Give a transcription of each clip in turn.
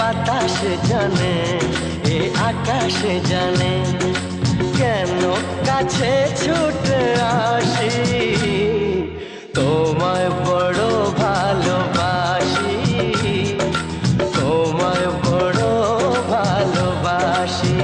বাতাস জানে, এ আকাশ জানে, কেন কাছে ছুটে আসি, তোমায় বড় ভালোবাসি, তোমায় বড় ভালোবাসি।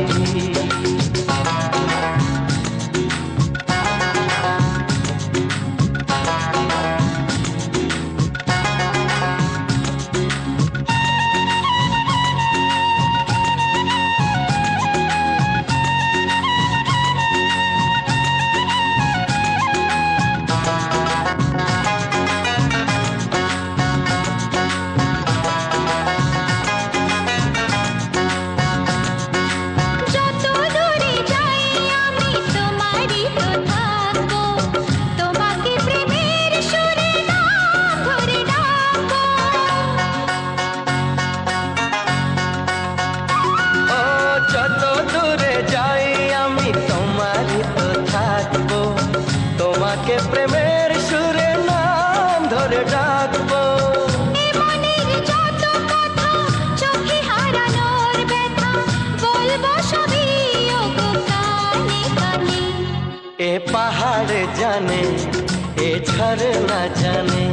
প্রেমের সুরে নাম ধরে ডাকবো, মনের যত কথা চোখে হারানোর ব্যথা বলবো সবই ওগো কানে কানে। এ পাহাড় জানে, এ ঝরনা জানে,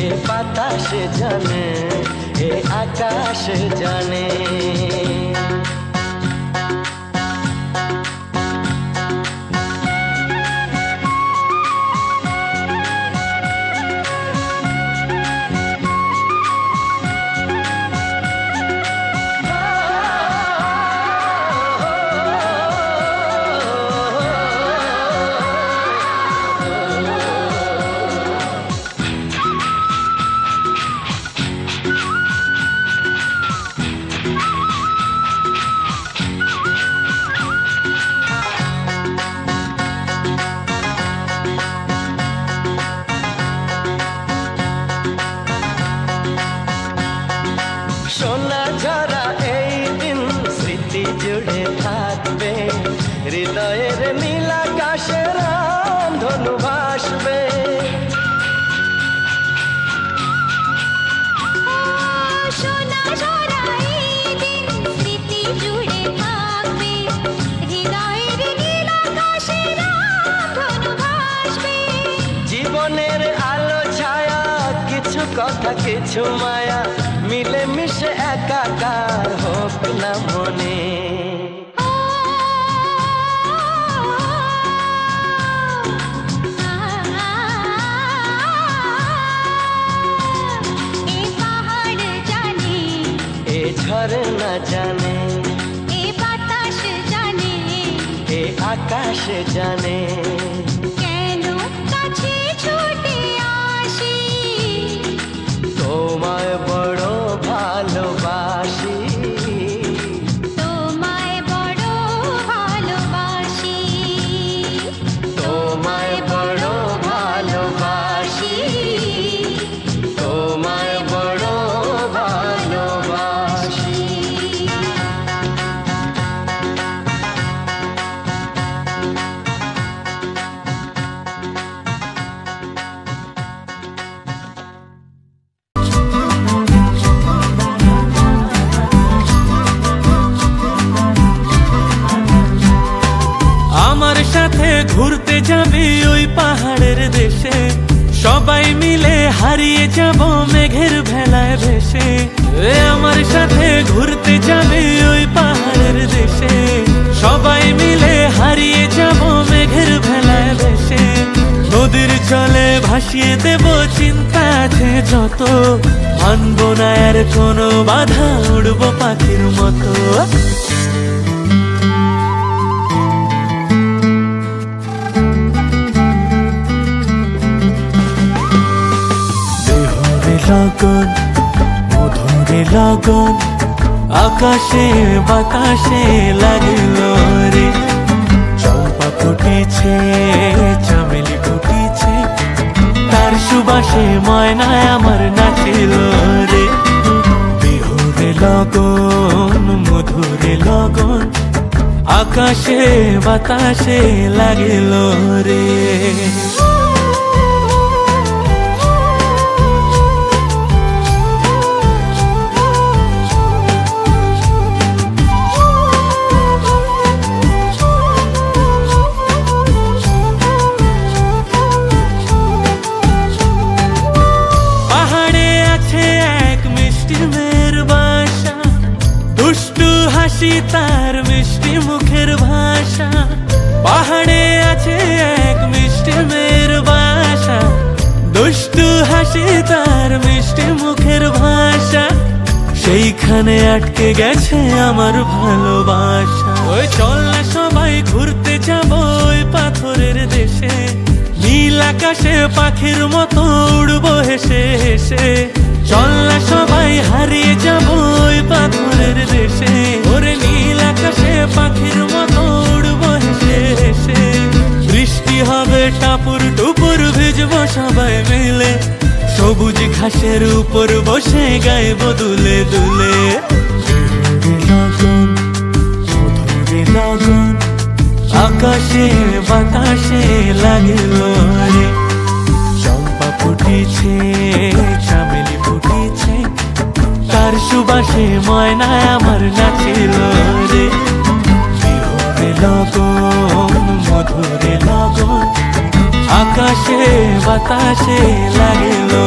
এ বাতাস জানে, এ আকাশ জানে। সোনা ঝরা এই দিন স্মৃতি জুড়ে থাকবে, হৃদয়ের নীল আকাশে রামধনু ভাসবে। সোনা ঝরা এই দিন স্মৃতি জুড়ে থাকবে, হৃদয়ের নীল আকাশে রামধনু ভাসবে। জীবনের আলো ছায়া, কিছু কথা কিছু মায়া, মিলে মিশে একাকার হোক না মনে। এ পাহাড় জানে, এ ঝরনা জানে, এ বাতাস জানে, এ আকাশ জানে, কেন কাছে ছুটে আসি, তোমায় বড় ভালোবাসি, তোমায় বড় ভালোবাসি, তোমায় বড় ভালোবাসি, তোমায় বড় ভালোবাসি। আমার সাথে ঘুরতে যাবে ওই পাহাড়ের দেশে, সবাই মিলে হারিয়ে যাব মেঘের ভেলায় ভেসে। আমার সাথে ঘুরতে যাবে ওই পাহাড়ের দেশে, সবাই মিলে হারিয়ে যাব মেঘের ভেলায় ভেসে। নদীর জলে ভাসিয়ে দেব চিন্তা আছে যত, মানব না আর কোনো বাধা, উড়বো পাখির মতো। লগন মধুরে লগন আকাশে বাতাসে লাগিল রে, চম্পা ফুটিছে চামেলি ফুটিছে, তার সুবাসে ময়নায় আমার নাচিল রে। বিহুরে লগন মধুরে লগন আকাশে বাতাসে লাগিল রে। হাসি তার মিষ্টি মুখের ভাষা, পাহাড়ে আছে এক মিষ্টি মেয়ের বাসা, দুষ্টু হাসি তার মিষ্টি মুখের ভাষা, সেইখানে আটকে গেছে আমার ভালোবাসা। ওই চল না সবাই ঘুরতে যাব ওই পাথরের দেশে, নীল আকাশে পাখির মতো উড়বো হেসে হেসে। চল না সবাই হারিয়ে যাব ওই পাথরের দেশে, ওরে নীল আকাশে পাখির মতো উড়বো হেসে হেসে। বৃষ্টি হবে টাপুর টুপুর, ভিজবো সবাই মিলে, সবুজ ঘাসের উপর বসে গাইবো দুলে দুলে। লগন মধুরে লগন আকাশে বাতাসে লাগলো রে, চম্পা ফুটিছে চামেলি ফুটিছে, তার সুবাসে ময়না আমার নাচিল রে। বিহুরে লগন মধুরে লগন আকাশে বাতাসে লাগলো